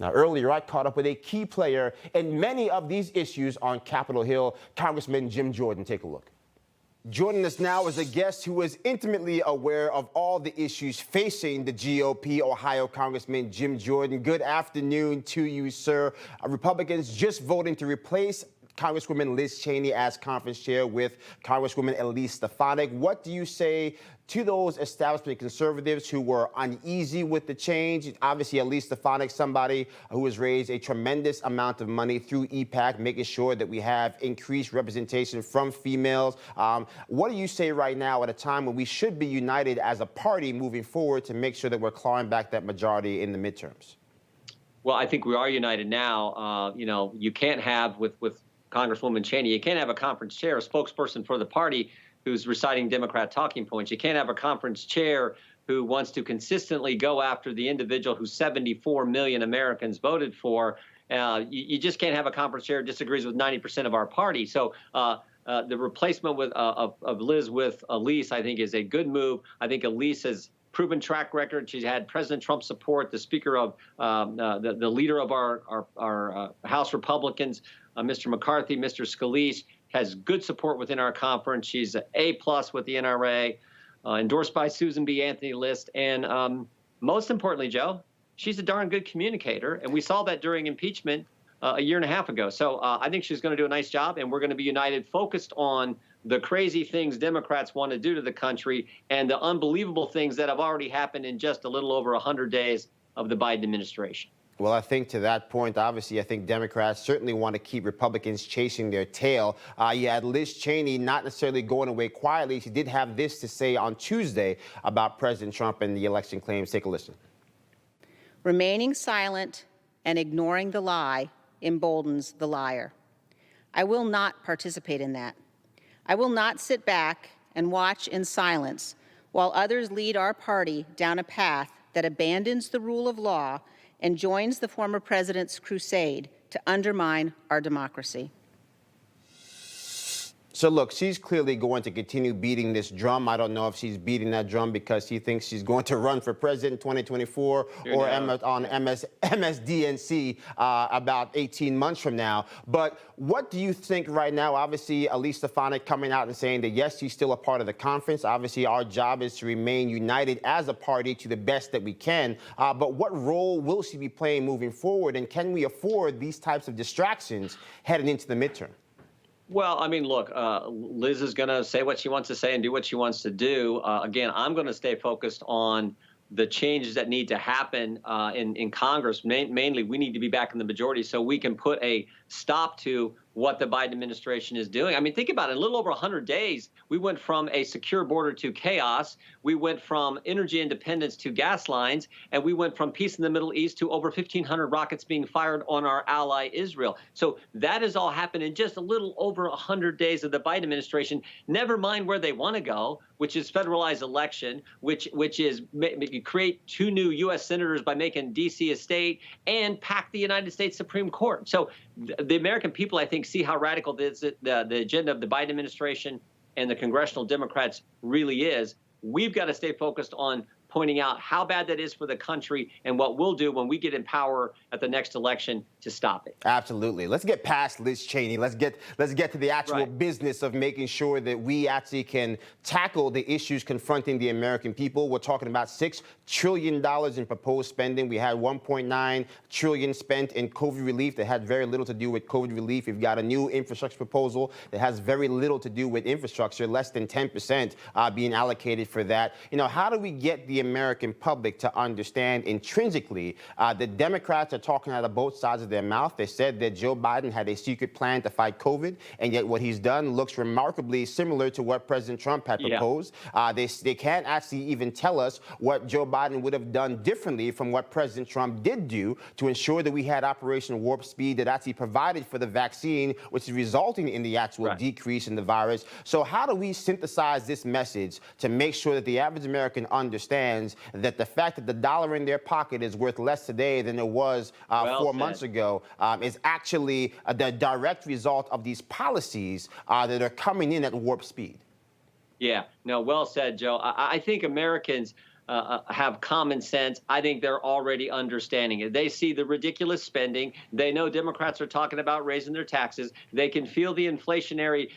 Now, earlier, I caught up with a key player in many of these issues on Capitol Hill, Congressman Jim Jordan. Take a look. Joining us now is a guest who is intimately aware of all the issues facing the GOP, Ohio Congressman Jim Jordan. Good afternoon to you, sir. Republicans just voting to replace Congresswoman Liz Cheney as conference chair with Congresswoman Elise Stefanik. What do you say to those establishment conservatives who were uneasy with the change? Obviously, Elise Stefanik, somebody who has raised a tremendous amount of money through EPAC, making sure that we have increased representation from females. What do you say right now at a time when we should be united as a party moving forward to make sure that we're clawing back that majority in the midterms? Well, I think we are united now. You can't have with Congresswoman Cheney, you can't have a conference chair, a spokesperson for the party who's reciting Democrat talking points. You can't have a conference chair who wants to consistently go after the individual who 74 million Americans voted for. You just can't have a conference chair who disagrees with 90% of our party. So the replacement of Liz with Elise, I think, is a good move. I think Elise has proven track record. She's had President Trump's support, the Speaker of the leader of our House Republicans, Mr. McCarthy, Mr. Scalise, has good support within our conference. She's an A+ with the NRA, endorsed by Susan B. Anthony List. And most importantly, Joe, she's a darn good communicator. And we saw that during impeachment a year and a half ago. So I think she's going to do a nice job. And we're going to be united, focused on the crazy things Democrats want to do to the country and the unbelievable things that have already happened in just a little over 100 days of the Biden administration. Well, I think to that point, obviously, I think Democrats certainly want to keep Republicans chasing their tail. You had Liz Cheney not necessarily going away quietly. She did have this to say on Tuesday about President Trump and the election claims. Take a listen. Remaining silent and ignoring the lie emboldens the liar. I will not participate in that. I will not sit back and watch in silence while others lead our party down a path that abandons the rule of law and joins the former president's crusade to undermine our democracy. So look, she's clearly going to continue beating this drum. I don't know if she's beating that drum because she thinks she's going to run for president in 2024 or on MSDNC about 18 months from now. But what do you think right now? Obviously, Elise Stefanik coming out and saying that, yes, she's still a part of the conference. Obviously, our job is to remain united as a party to the best that we can. But what role will she be playing moving forward? And can we afford these types of distractions heading into the midterm? Well, I mean, look, Liz is going to say what she wants to say and do what she wants to do. Again, I'm going to stay focused on the changes that need to happen in Congress. Mainly, we need to be back in the majority so we can put a stop to what the Biden administration is doing. I mean, think about it. In a little over 100 days, we went from a secure border to chaos. We went from energy independence to gas lines, and we went from peace in the Middle East to over 1,500 rockets being fired on our ally Israel. So that has all happened in just a little over 100 days of the Biden administration. Never mind where they want to go, which is federalized election, which is create 2 new U.S. senators by making D.C. a state and pack the United States Supreme Court. So the American people, I think, see how radical the agenda of the Biden administration and the congressional Democrats really is. We've got to stay focused on pointing out how bad that is for the country and what we'll do when we get in power at the next election to stop it. Absolutely. Let's get past Liz Cheney. Let's get to the actual business of making sure that we actually can tackle the issues confronting the American people. We're talking about $6 trillion in proposed spending. We had $1.9 trillion spent in COVID relief that had very little to do with COVID relief. We've got a new infrastructure proposal that has very little to do with infrastructure, less than 10% being allocated for that. You know, how do we get the American public to understand intrinsically that Democrats are talking out of both sides of their mouth? They said that Joe Biden had a secret plan to fight COVID, and yet what he's done looks remarkably similar to what President Trump had proposed. They can't actually even tell us what Joe Biden would have done differently from what President Trump did do to ensure that we had Operation Warp Speed that actually provided for the vaccine, which is resulting in the actual decrease in the virus. So how do we synthesize this message to make sure that the average American understands that the fact that the dollar in their pocket is worth less today than it was 4 months ago is actually the direct result of these policies that are coming in at warp speed? Yeah, no, well said, Joe. I think Americans have common sense, I think they're already understanding it. They see the ridiculous spending. They know Democrats are talking about raising their taxes. They can feel the inflationary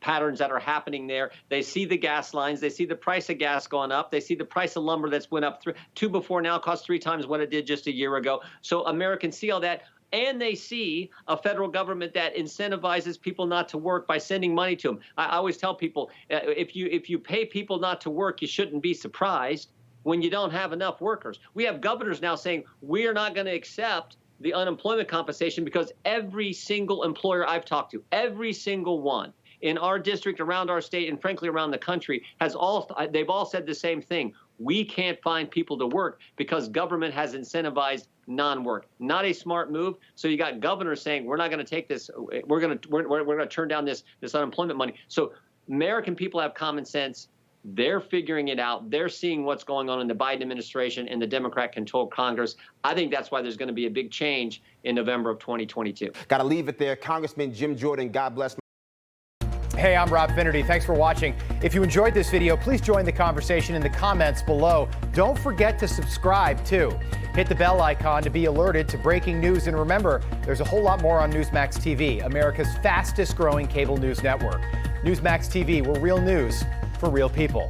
patterns that are happening there. They see the gas lines. They see the price of gas going up. They see the price of lumber that's went up two before now, costs 3 times what it did just a year ago. So Americans see all that. And they see a federal government that incentivizes people not to work by sending money to them. I always tell people, if you pay people not to work, you shouldn't be surprised when you don't have enough workers. We have governors now saying we are not going to accept the unemployment compensation because every single employer I've talked to, every single one in our district, around our state, and frankly around the country, they've all said the same thing. We can't find people to work because government has incentivized non-work. Not a smart move. So you got governors saying we're not going to take this. We're going to turn down this unemployment money. So American people have common sense. They're figuring it out. They're seeing what's going on in the Biden administration and the Democrat-controlled Congress. I think that's why there's going to be a big change in November of 2022. Got to leave it there. Congressman Jim Jordan, God bless. Hey, I'm Rob Finnerty. Thanks for watching. If you enjoyed this video, please join the conversation in the comments below. Don't forget to subscribe, too. Hit the bell icon to be alerted to breaking news. And remember, there's a whole lot more on Newsmax TV, America's fastest growing cable news network. Newsmax TV, where real news for real people.